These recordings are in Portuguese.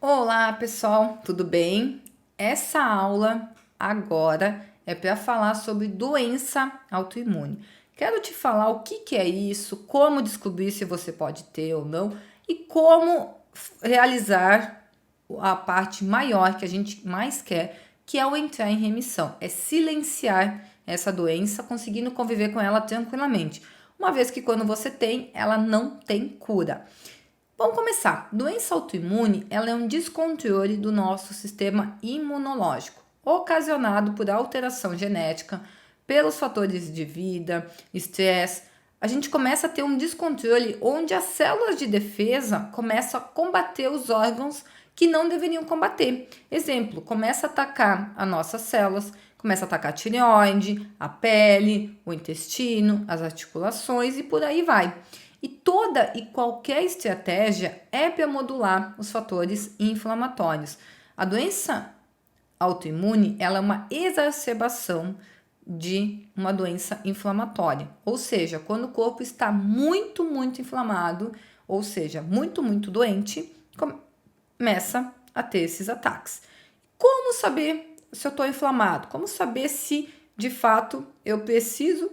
Olá, pessoal, tudo bem? Essa aula agora é para falar sobre doença autoimune. Quero te falar o que é isso, como descobrir se você pode ter ou não e como realizar a parte maior que a gente mais quer, que é o entrar em remissão, é silenciar essa doença, conseguindo conviver com ela tranquilamente, uma vez que quando você tem, ela não tem cura. Vamos começar. Doença autoimune, ela é um descontrole do nosso sistema imunológico, ocasionado por alteração genética, pelos fatores de vida, estresse. A gente começa a ter um descontrole onde as células de defesa começam a combater os órgãos que não deveriam combater. Exemplo, começa a atacar as nossas células, começa a atacar a tireoide, a pele, o intestino, as articulações e por aí vai. E toda e qualquer estratégia é para modular os fatores inflamatórios. A doença autoimune, ela é uma exacerbação de uma doença inflamatória. Ou seja, quando o corpo está muito inflamado, ou seja, muito doente, começa a ter esses ataques. Como saber se eu estou inflamado? Como saber se de fato eu preciso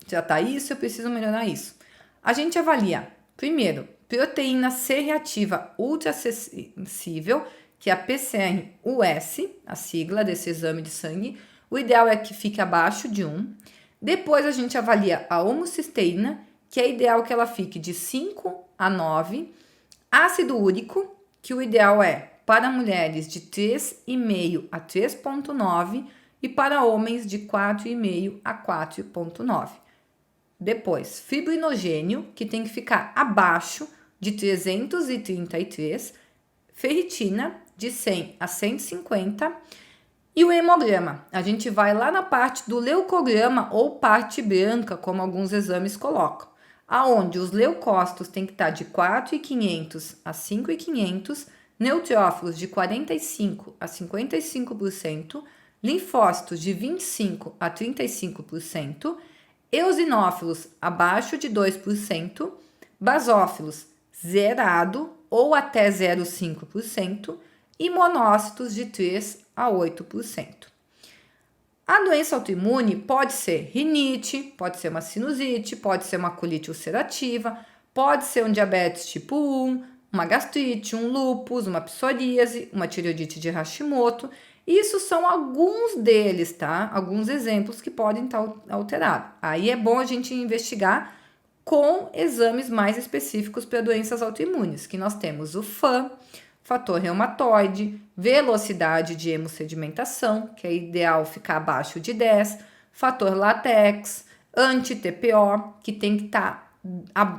tratar isso, eu preciso melhorar isso? A gente avalia, primeiro, proteína C reativa ultrassensível, que é a PCR-US, a sigla desse exame de sangue. O ideal é que fique abaixo de 1. Depois a gente avalia a homocisteína, que é ideal que ela fique de 5 a 9. Ácido úrico, que o ideal é para mulheres de 3,5 a 3,9 e para homens de 4,5 a 4,9. Depois, fibrinogênio, que tem que ficar abaixo de 333, ferritina, de 100 a 150, e o hemograma. A gente vai lá na parte do leucograma ou parte branca, como alguns exames colocam, aonde os leucócitos têm que estar de 4.500 a 5.500, neutrófilos de 45 a 55%, linfócitos de 25 a 35%, eosinófilos abaixo de 2%, basófilos zerado ou até 0,5% e monócitos de 3 a 8%. A doença autoimune pode ser rinite, pode ser uma sinusite, pode ser uma colite ulcerativa, pode ser um diabetes tipo 1, uma gastrite, um lúpus, uma psoríase, uma tireoidite de Hashimoto. Isso são alguns deles, tá? Alguns exemplos que podem estar alterados. Aí é bom a gente investigar com exames mais específicos para doenças autoimunes, que nós temos o FAM, fator reumatoide, velocidade de hemossedimentação, que é ideal ficar abaixo de 10, fator latex, anti-TPO, que tem que estar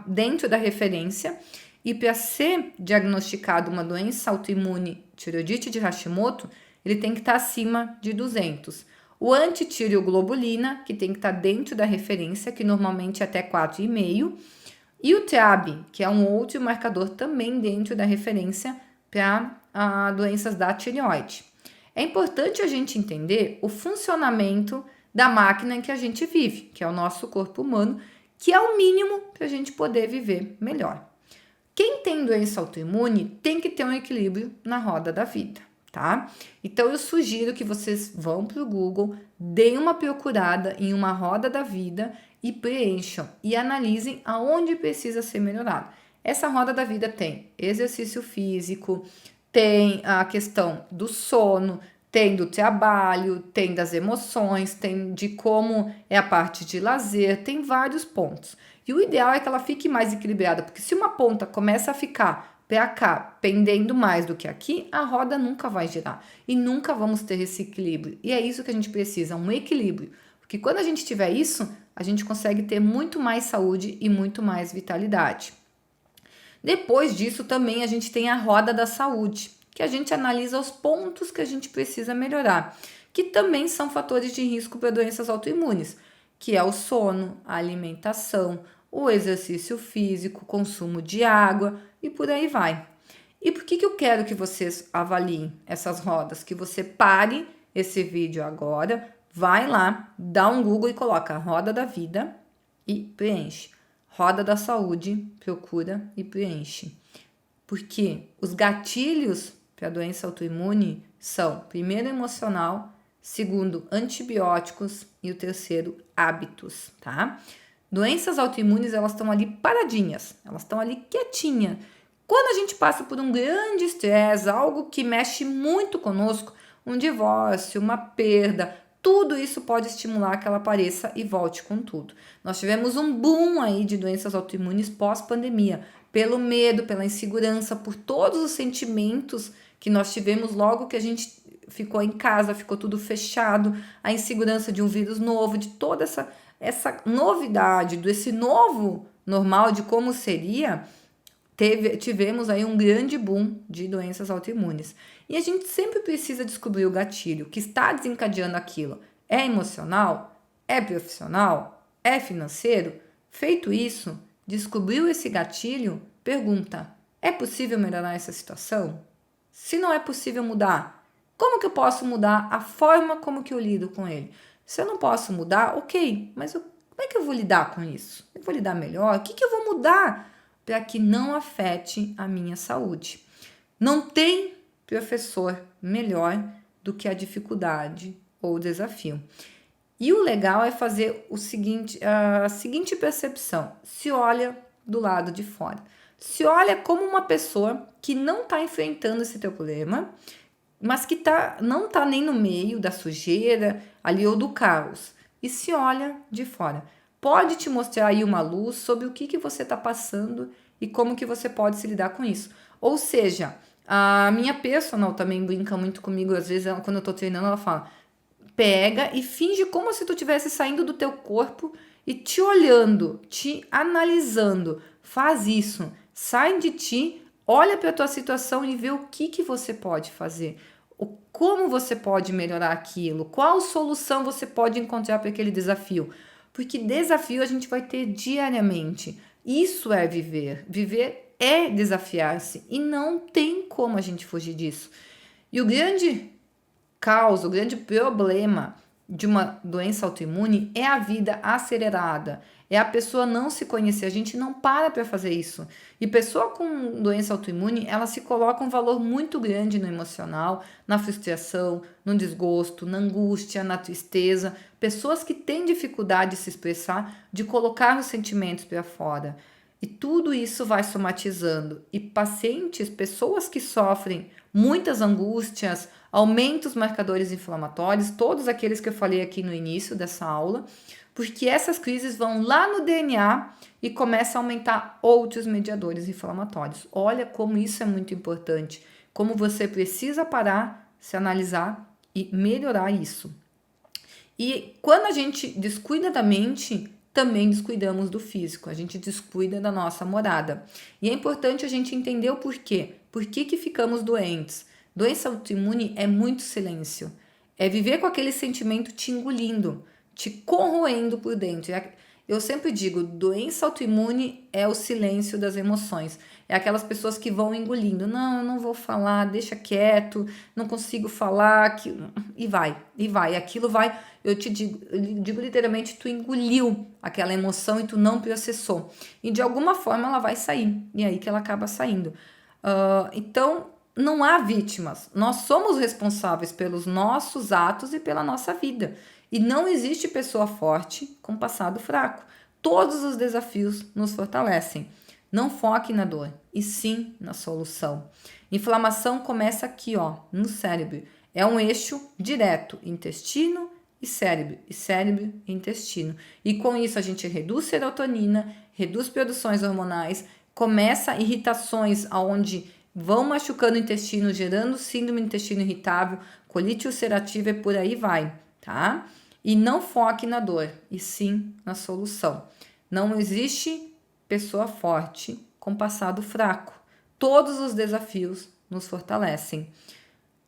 dentro da referência. E para ser diagnosticado uma doença autoimune tireoidite de Hashimoto, ele tem que estar acima de 200. O antitireoglobulina, que tem que estar dentro da referência, que normalmente é até 4,5. E o TRAB, que é um outro marcador também dentro da referência para doenças da tireoide. É importante a gente entender o funcionamento da máquina em que a gente vive, que é o nosso corpo humano, que é o mínimo para a gente poder viver melhor. Quem tem doença autoimune tem que ter um equilíbrio na roda da vida, tá? Então eu sugiro que vocês vão para o Google, deem uma procurada em uma roda da vida e preencham e analisem aonde precisa ser melhorado. Essa roda da vida tem exercício físico, tem a questão do sono, tem do trabalho, tem das emoções, tem de como é a parte de lazer, tem vários pontos. E o ideal é que ela fique mais equilibrada, porque se uma ponta começa a ficar para cá, pendendo mais do que aqui, a roda nunca vai girar e nunca vamos ter esse equilíbrio. E é isso que a gente precisa, um equilíbrio. Porque quando a gente tiver isso, a gente consegue ter muito mais saúde e muito mais vitalidade. Depois disso, também a gente tem a roda da saúde, que a gente analisa os pontos que a gente precisa melhorar, que também são fatores de risco para doenças autoimunes, que é o sono, a alimentação, o exercício físico, consumo de água e por aí vai. E por que eu quero que vocês avaliem essas rodas? Que você pare esse vídeo agora, vai lá, dá um Google e coloca roda da vida e preenche. Roda da saúde, procura e preenche. Porque os gatilhos para a doença autoimune são, primeiro, emocional, segundo, antibióticos e o terceiro, hábitos, tá? Doenças autoimunes, elas estão ali paradinhas, elas estão ali quietinhas. Quando a gente passa por um grande estresse, algo que mexe muito conosco, um divórcio, uma perda, tudo isso pode estimular que ela apareça e volte com tudo. Nós tivemos um boom aí de doenças autoimunes pós-pandemia, pelo medo, pela insegurança, por todos os sentimentos que nós tivemos logo que a gente ficou em casa, ficou tudo fechado, a insegurança de um vírus novo, de toda essa novidade, desse novo normal, de como seria, tivemos aí um grande boom de doenças autoimunes. E a gente sempre precisa descobrir o gatilho que está desencadeando aquilo. É emocional? É profissional? É financeiro? Feito isso, descobriu esse gatilho, pergunta: é possível melhorar essa situação? Se não é possível mudar, como que eu posso mudar a forma como que eu lido com ele? Se eu não posso mudar, ok, mas como é que eu vou lidar com isso? Eu vou lidar melhor? O que eu vou mudar para que não afete a minha saúde? Não tem professor melhor do que a dificuldade ou o desafio. E o legal é fazer a seguinte percepção: se olha do lado de fora. Se olha como uma pessoa que não está enfrentando esse teu problema, mas que não está nem no meio da sujeira ali ou do caos. E se olha de fora. Pode te mostrar aí uma luz sobre o que você está passando e como que você pode se lidar com isso. Ou seja, a minha personal também brinca muito comigo, às vezes quando eu estou treinando, ela fala: pega e finge como se tu estivesse saindo do teu corpo e te olhando, te analisando. Faz isso, sai de ti, olha para a tua situação e vê o que você pode fazer. Como você pode melhorar aquilo, qual solução você pode encontrar para aquele desafio. Porque desafio a gente vai ter diariamente. Isso é viver. Viver é desafiar-se e não tem como a gente fugir disso. E o grande causa, o grande problema de uma doença autoimune é a vida acelerada, é a pessoa não se conhecer, a gente não para fazer isso. E pessoa com doença autoimune, ela se coloca um valor muito grande no emocional, na frustração, no desgosto, na angústia, na tristeza. Pessoas que têm dificuldade de se expressar, de colocar os sentimentos para fora. E tudo isso vai somatizando. E pacientes, pessoas que sofrem muitas angústias, aumenta os marcadores inflamatórios, todos aqueles que eu falei aqui no início dessa aula, porque essas crises vão lá no DNA e começam a aumentar outros mediadores inflamatórios. Olha como isso é muito importante, como você precisa parar, se analisar e melhorar isso. E quando a gente descuida da mente, também descuidamos do físico, a gente descuida da nossa morada. E é importante a gente entender o porquê. Por que ficamos doentes? Doença autoimune é muito silêncio. É viver com aquele sentimento te engolindo, te corroendo por dentro. Eu sempre digo, doença autoimune é o silêncio das emoções. É aquelas pessoas que vão engolindo. Não, eu não vou falar, deixa quieto, não consigo falar. E vai. Aquilo vai, eu digo literalmente, tu engoliu aquela emoção e tu não processou. E de alguma forma ela vai sair. E é aí que ela acaba saindo. Então, não há vítimas. Nós somos responsáveis pelos nossos atos e pela nossa vida. E não existe pessoa forte com passado fraco. Todos os desafios nos fortalecem. Não foque na dor, e sim na solução. Inflamação começa aqui, ó, no cérebro. É um eixo direto, intestino e cérebro e intestino. E com isso a gente reduz serotonina, reduz produções hormonais, começa irritações onde vão machucando o intestino, gerando síndrome do intestino irritável, colite ulcerativa e por aí vai, tá? E não foque na dor, e sim na solução. Não existe pessoa forte com passado fraco. Todos os desafios nos fortalecem.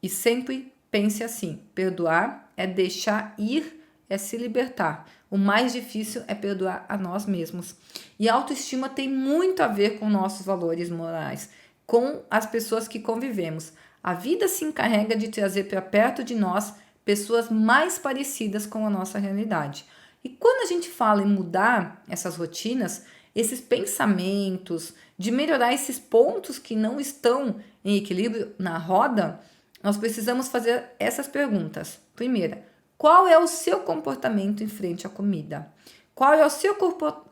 E sempre pense assim: perdoar é deixar ir, é se libertar. O mais difícil é perdoar a nós mesmos. E a autoestima tem muito a ver com nossos valores morais, com as pessoas que convivemos. A vida se encarrega de trazer para perto de nós pessoas mais parecidas com a nossa realidade. E quando a gente fala em mudar essas rotinas, esses pensamentos, de melhorar esses pontos que não estão em equilíbrio na roda, nós precisamos fazer essas perguntas. Primeira, qual é o seu comportamento em frente à comida? Qual é o seu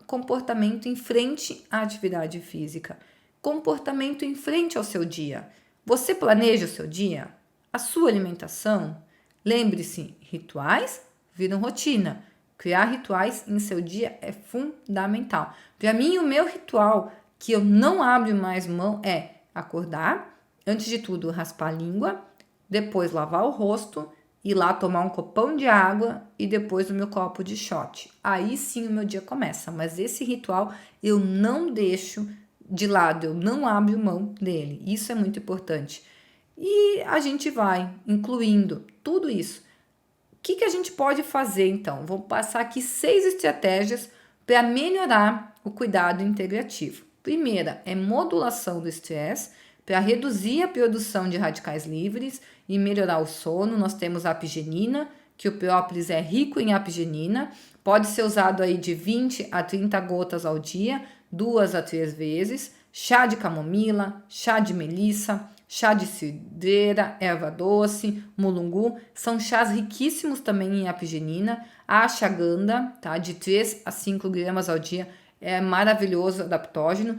comportamento em frente à atividade física? Comportamento em frente ao seu dia. Você planeja o seu dia? A sua alimentação? Lembre-se, rituais viram rotina. Criar rituais em seu dia é fundamental. Para mim, o meu ritual que eu não abro mais mão é acordar, antes de tudo raspar a língua, depois lavar o rosto, ir lá tomar um copão de água e depois o meu copo de shot. Aí sim o meu dia começa, mas esse ritual eu não deixo de lado, eu não abro mão dele. Isso é muito importante. E a gente vai incluindo tudo isso. O que a gente pode fazer então? Vou passar aqui 6 estratégias para melhorar o cuidado integrativo. Primeira é modulação do estresse, para reduzir a produção de radicais livres e melhorar o sono. Nós temos a apigenina, que o própolis é rico em apigenina, pode ser usado aí de 20 a 30 gotas ao dia, 2 a 3 vezes. Chá de camomila, chá de melissa, chá de cidreira, erva doce, mulungu, são chás riquíssimos também em apigenina. A ashwagandha, tá, de 3 a 5 gramas ao dia, é maravilhoso, adaptógeno.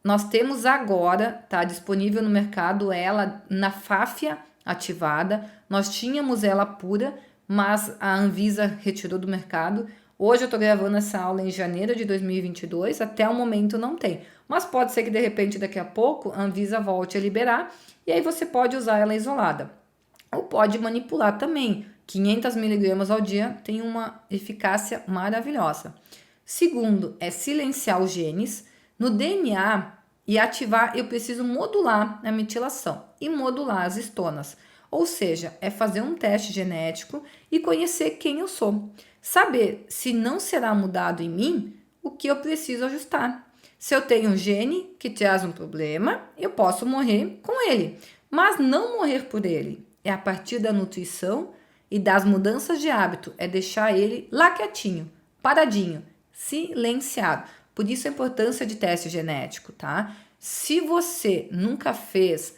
Nós temos agora, tá disponível no mercado ela na fáfia ativada. Nós tínhamos ela pura, mas a Anvisa retirou do mercado. Hoje eu estou gravando essa aula em janeiro de 2022, até o momento não tem. Mas pode ser que de repente daqui a pouco a Anvisa volte a liberar e aí você pode usar ela isolada. Ou pode manipular também. 500 miligramas ao dia tem uma eficácia maravilhosa. Segundo, é silenciar os genes. No DNA e ativar, eu preciso modular a metilação e modular as histonas. Ou seja, é fazer um teste genético e conhecer quem eu sou. Saber se não será mudado em mim, o que eu preciso ajustar. Se eu tenho um gene que traz um problema, eu posso morrer com ele, mas não morrer por ele. É a partir da nutrição e das mudanças de hábito, é deixar ele lá quietinho, paradinho, silenciado. Por isso a importância de teste genético, tá? Se você nunca fez,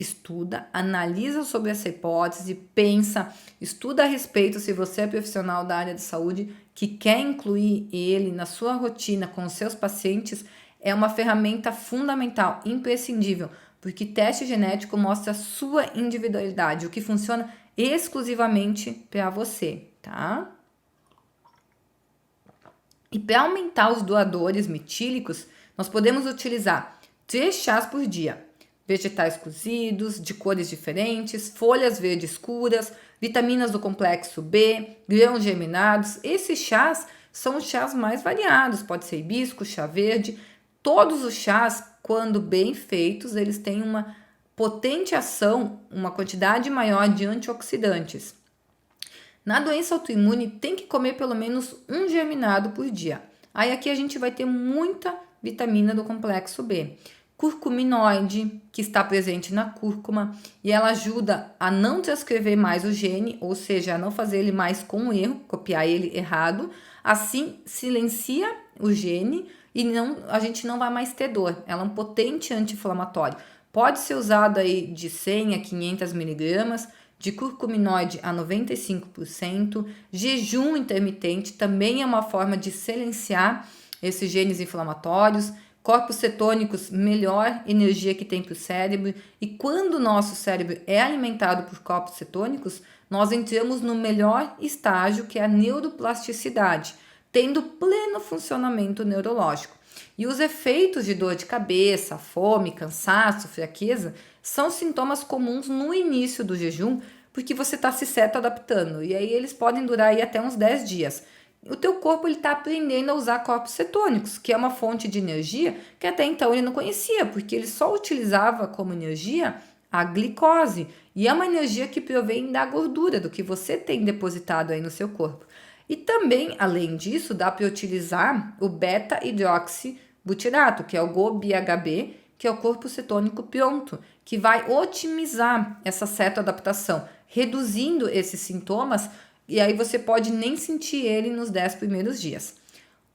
estuda, analisa sobre essa hipótese, pensa, estuda a respeito se você é profissional da área de saúde que quer incluir ele na sua rotina com os seus pacientes, é uma ferramenta fundamental, imprescindível, porque teste genético mostra a sua individualidade, o que funciona exclusivamente para você, tá? E para aumentar os doadores metílicos, nós podemos utilizar 3 chás por dia. Vegetais cozidos, de cores diferentes, folhas verdes escuras, vitaminas do complexo B, grãos germinados. Esses chás são os chás mais variados, pode ser hibisco, chá verde. Todos os chás, quando bem feitos, eles têm uma potente ação, uma quantidade maior de antioxidantes. Na doença autoimune, tem que comer pelo menos um germinado por dia. Aí aqui a gente vai ter muita vitamina do complexo B. Curcuminoide, que está presente na cúrcuma, e ela ajuda a não transcrever mais o gene, ou seja, a não fazer ele mais com erro, copiar ele errado. Assim, silencia o gene e a gente não vai mais ter dor. Ela é um potente anti-inflamatório. Pode ser usado aí de 100 a 500 miligramas, de curcuminoide a 95%. Jejum intermitente também é uma forma de silenciar esses genes inflamatórios. Corpos cetônicos, melhor energia que tem para o cérebro. E quando o nosso cérebro é alimentado por corpos cetônicos, nós entramos no melhor estágio, que é a neuroplasticidade, tendo pleno funcionamento neurológico. E os efeitos de dor de cabeça, fome, cansaço, fraqueza, são sintomas comuns no início do jejum, porque você está se adaptando. E aí eles podem durar aí até uns 10 dias. O teu corpo está aprendendo a usar corpos cetônicos, que é uma fonte de energia que até então ele não conhecia, porque ele só utilizava como energia a glicose. E é uma energia que provém da gordura, do que você tem depositado aí no seu corpo. E também, além disso, dá para utilizar o beta-hidroxibutirato, que é o GOBHB, que é o corpo cetônico pronto, que vai otimizar essa cetoadaptação, reduzindo esses sintomas, e aí você pode nem sentir ele nos 10 primeiros dias.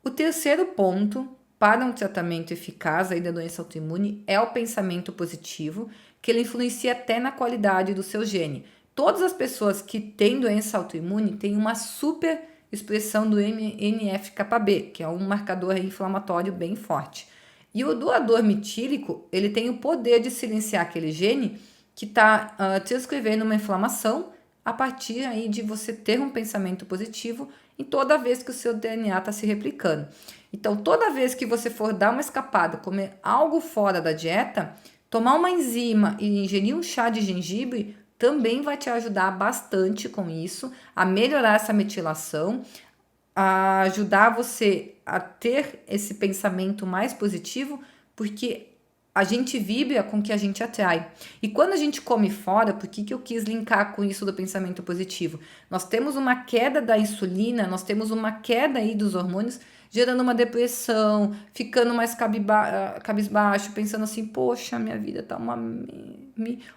O terceiro ponto para um tratamento eficaz aí da doença autoimune é o pensamento positivo, que ele influencia até na qualidade do seu gene. Todas as pessoas que têm doença autoimune têm uma super expressão do NF-κB, que é um marcador inflamatório bem forte. E o doador metílico, ele tem o poder de silenciar aquele gene que está transcrevendo uma inflamação a partir aí de você ter um pensamento positivo em toda vez que o seu DNA está se replicando. Então, toda vez que você for dar uma escapada, comer algo fora da dieta, tomar uma enzima e ingerir um chá de gengibre também vai te ajudar bastante com isso, a melhorar essa metilação, a ajudar você a ter esse pensamento mais positivo, porque a gente vibra com o que a gente atrai. E quando a gente come fora, por que eu quis linkar com isso do pensamento positivo? Nós temos uma queda da insulina, nós temos uma queda aí dos hormônios, gerando uma depressão, ficando mais cabisbaixo, pensando assim, poxa, minha vida tá uma...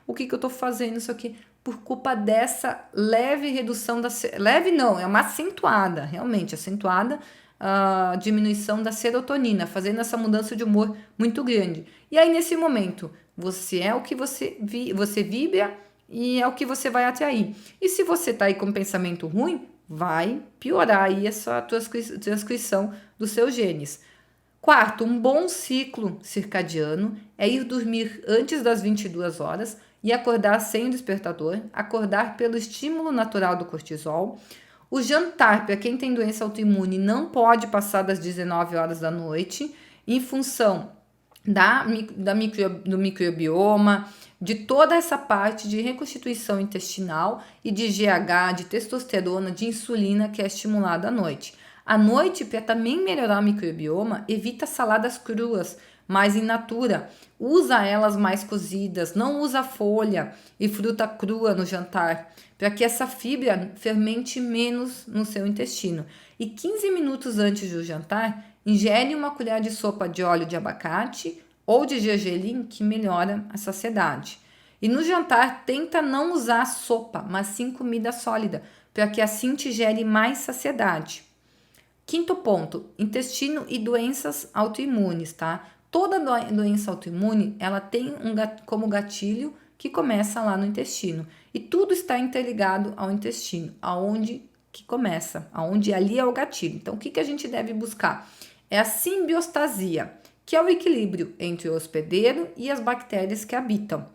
O que eu tô fazendo isso aqui? Por culpa dessa leve redução da... Leve não, é uma acentuada, realmente, acentuada diminuição da serotonina, fazendo essa mudança de humor muito grande. E aí, nesse momento, você é o que você vibra e é o que você vai atrair. E se você tá aí com pensamento ruim, vai piorar aí essa transcrição dos seus genes. Quarto, um bom ciclo circadiano é ir dormir antes das 22 horas e acordar sem o despertador, acordar pelo estímulo natural do cortisol. O jantar, para quem tem doença autoimune, não pode passar das 19 horas da noite, em função do microbioma, de toda essa parte de reconstituição intestinal e de GH, de testosterona, de insulina que é estimulada à noite. À noite, para também melhorar o microbioma, evita saladas cruas, mais in natura. Usa elas mais cozidas, não usa folha e fruta crua no jantar, para que essa fibra fermente menos no seu intestino. E 15 minutos antes do jantar, ingere uma colher de sopa de óleo de abacate ou de gergelim, que melhora a saciedade. E no jantar, tenta não usar sopa, mas sim comida sólida, para que assim te gere mais saciedade. Quinto ponto, intestino e doenças autoimunes, tá? Toda doença autoimune, ela tem como gatilho que começa lá no intestino. E tudo está interligado ao intestino, aonde que começa, aonde ali é o gatilho. Então, o que a gente deve buscar? É a simbiostasia, que é o equilíbrio entre o hospedeiro e as bactérias que habitam.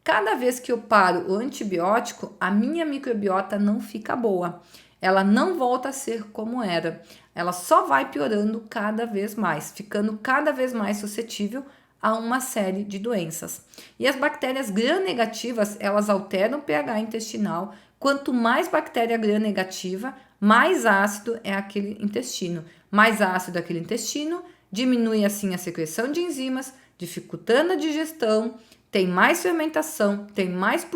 Cada vez que eu paro o antibiótico, a minha microbiota não fica boa. Ela não volta a ser como era. Ela só vai piorando cada vez mais, ficando cada vez mais suscetível a uma série de doenças. E as bactérias gram-negativas, elas alteram o pH intestinal. Quanto mais bactéria gram-negativa, mais ácido é aquele intestino. Mais ácido é aquele intestino, diminui assim a secreção de enzimas, dificultando a digestão, tem mais fermentação, tem mais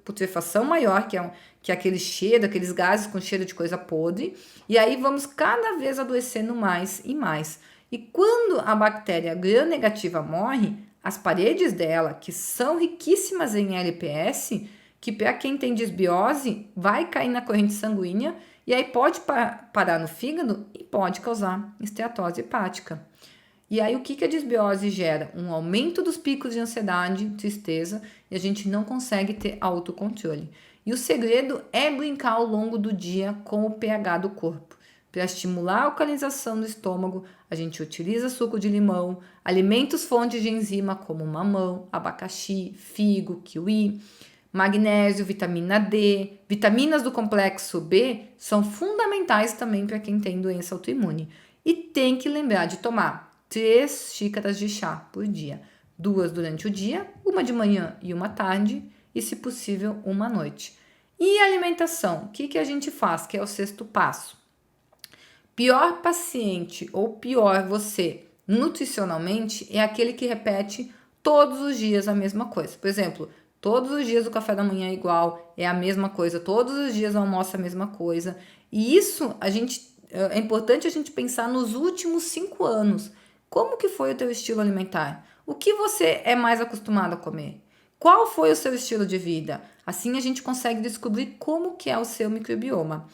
putrefação maior, que é aquele cheiro, aqueles gases com cheiro de coisa podre, e aí vamos cada vez adoecendo mais e mais. E quando a bactéria gram-negativa morre, as paredes dela, que são riquíssimas em LPS, que para quem tem desbiose, vai cair na corrente sanguínea, e aí pode parar no fígado e pode causar esteatose hepática. E aí o que a desbiose gera? Um aumento dos picos de ansiedade, tristeza, e a gente não consegue ter autocontrole. E o segredo é brincar ao longo do dia com o pH do corpo. Para estimular a alcalinização do estômago, a gente utiliza suco de limão, alimentos fontes de enzima como mamão, abacaxi, figo, kiwi, magnésio, vitamina D, vitaminas do complexo B são fundamentais também para quem tem doença autoimune. E tem que lembrar de tomar 3 xícaras de chá por dia. 2 durante o dia, uma de manhã e uma à tarde, e se possível, uma à noite. E a alimentação? O que a gente faz? Que é o sexto passo. Pior paciente ou pior você nutricionalmente é aquele que repete todos os dias a mesma coisa. Por exemplo, todos os dias o café da manhã é igual, é a mesma coisa, todos os dias o almoço é a mesma coisa. E isso é importante a gente pensar nos últimos 5 anos. Como que foi o teu estilo alimentar? O que você é mais acostumado a comer? Qual foi o seu estilo de vida? Assim a gente consegue descobrir como que é o seu microbioma.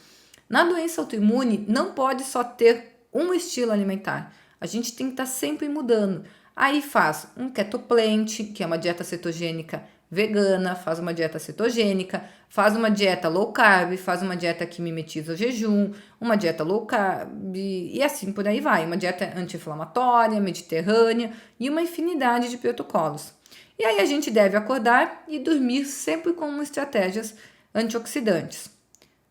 Na doença autoimune, não pode só ter um estilo alimentar. A gente tem que estar sempre mudando. Aí faz um ketoplant, que é uma dieta cetogênica vegana, faz uma dieta cetogênica, faz uma dieta low carb, faz uma dieta que mimetiza o jejum, uma dieta low carb e assim por aí vai, uma dieta anti-inflamatória, mediterrânea e uma infinidade de protocolos. E aí a gente deve acordar e dormir sempre com estratégias antioxidantes.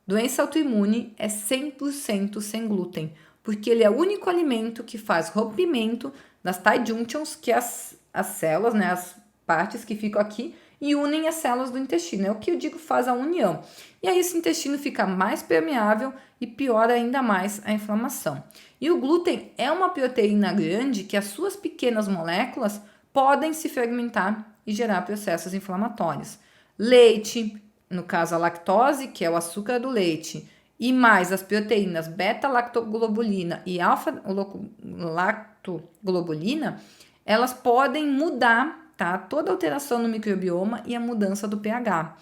Doença autoimune é 100% sem glúten, porque ele é o único alimento que faz rompimento das tight junctions, que é as células, né, as partes que ficam aqui, e unem as células do intestino. É o que eu digo, faz a união. E aí esse intestino fica mais permeável e piora ainda mais a inflamação. E o glúten é uma proteína grande que as suas pequenas moléculas podem se fermentar e gerar processos inflamatórios. Leite, no caso a lactose, que é o açúcar do leite, e mais as proteínas beta-lactoglobulina e alfa-lactoglobulina, elas podem mudar, tá? Toda alteração no microbioma e a mudança do pH.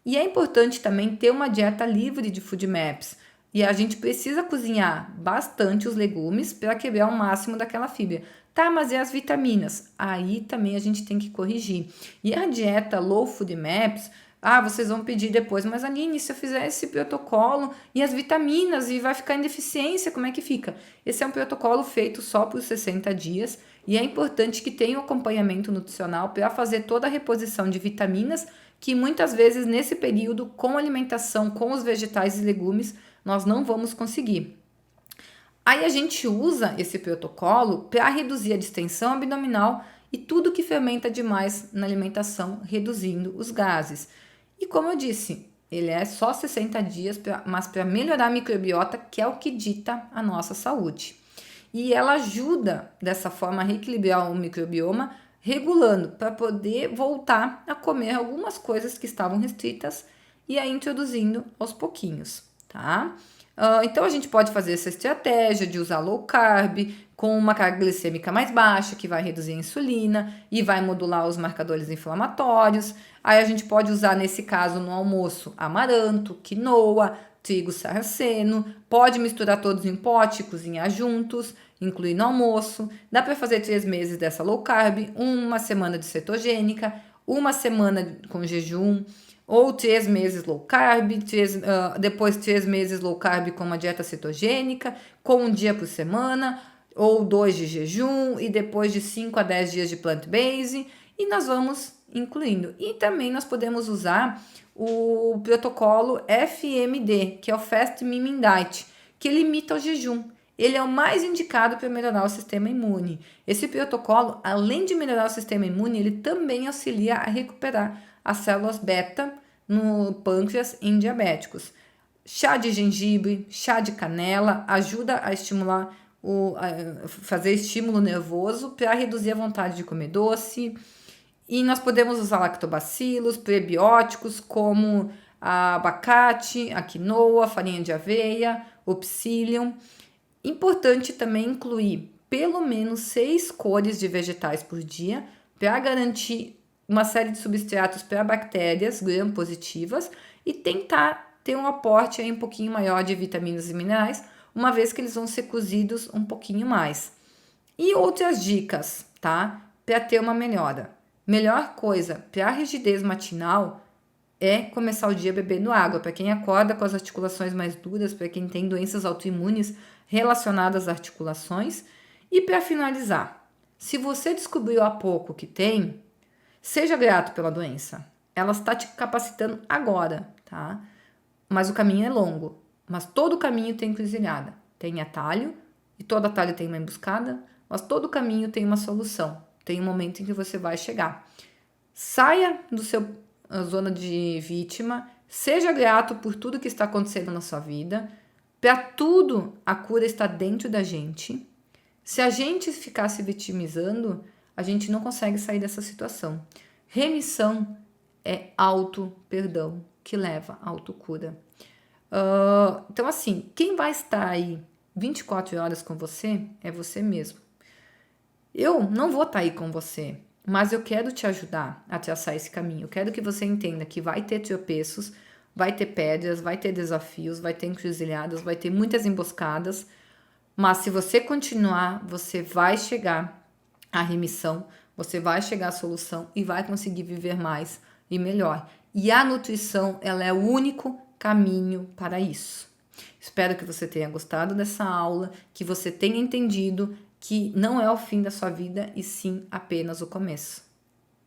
E é importante também ter uma dieta livre de FODMAPs. E a gente precisa cozinhar bastante os legumes para quebrar o máximo daquela fibra. Tá, mas e as vitaminas? Aí também a gente tem que corrigir. E a dieta low FODMAPs, vocês vão pedir depois, mas Aline, se eu fizer esse protocolo e as vitaminas e vai ficar em deficiência, como é que fica? Esse é um protocolo feito só por 60 dias e é importante que tenha um acompanhamento nutricional para fazer toda a reposição de vitaminas que muitas vezes nesse período, com alimentação, com os vegetais e legumes, nós não vamos conseguir. Aí a gente usa esse protocolo para reduzir a distensão abdominal e tudo que fermenta demais na alimentação, reduzindo os gases. E como eu disse, ele é só 60 dias, mas para melhorar a microbiota, que é o que dita a nossa saúde. E ela ajuda, dessa forma, a reequilibrar o microbioma, regulando para poder voltar a comer algumas coisas que estavam restritas e aí introduzindo aos pouquinhos, tá? Então a gente pode fazer essa estratégia de usar low carb com uma carga glicêmica mais baixa, que vai reduzir a insulina e vai modular os marcadores inflamatórios. Aí a gente pode usar, nesse caso, no almoço, amaranto, quinoa, trigo sarraceno, pode misturar todos em pote, cozinhar juntos, incluir no almoço. Dá para fazer 3 meses dessa low carb, uma semana de cetogênica, uma semana com jejum, ou 3 meses low carb, depois 3 meses low carb com uma dieta cetogênica, com um dia por semana, ou 2 de jejum, e depois de 5 a 10 dias de plant-based, e nós vamos incluindo. E também nós podemos usar o protocolo FMD, que é o Fast Miming Diet, que limita o jejum. Ele é o mais indicado para melhorar o sistema imune. Esse protocolo, além de melhorar o sistema imune, ele também auxilia a recuperar as células beta no pâncreas em diabéticos. Chá de gengibre, chá de canela ajuda a estimular fazer estímulo nervoso para reduzir a vontade de comer doce. E nós podemos usar lactobacilos, prebióticos como a abacate, a quinoa, a farinha de aveia, o psyllium. Importante também incluir pelo menos 6 cores de vegetais por dia para garantir uma série de substratos para bactérias gram-positivas e tentar ter um aporte aí um pouquinho maior de vitaminas e minerais, uma vez que eles vão ser cozidos um pouquinho mais. E outras dicas, tá? Para ter uma melhora. Melhor coisa para a rigidez matinal é começar o dia bebendo água. Para quem acorda com as articulações mais duras, para quem tem doenças autoimunes relacionadas às articulações. E para finalizar, se você descobriu há pouco que tem, seja grato pela doença. Ela está te capacitando agora, tá? Mas o caminho é longo. Mas todo caminho tem encruzilhada. Tem atalho, e todo atalho tem uma emboscada, mas todo caminho tem uma solução. Tem um momento em que você vai chegar. Saia do seu zona de vítima, seja grato por tudo que está acontecendo na sua vida. Para tudo, a cura está dentro da gente. Se a gente ficar se vitimizando, a gente não consegue sair dessa situação. Remissão é auto-perdão, que leva à autocura. Então, assim, quem vai estar aí 24 horas com você é você mesmo. Eu não vou estar aí com você, mas eu quero te ajudar a traçar esse caminho. Eu quero que você entenda que vai ter tropeços, vai ter pedras, vai ter desafios, vai ter encruzilhadas, vai ter muitas emboscadas, mas se você continuar, você vai chegar a remissão, você vai chegar à solução e vai conseguir viver mais e melhor. E a nutrição, ela é o único caminho para isso. Espero que você tenha gostado dessa aula, que você tenha entendido que não é o fim da sua vida e sim apenas o começo.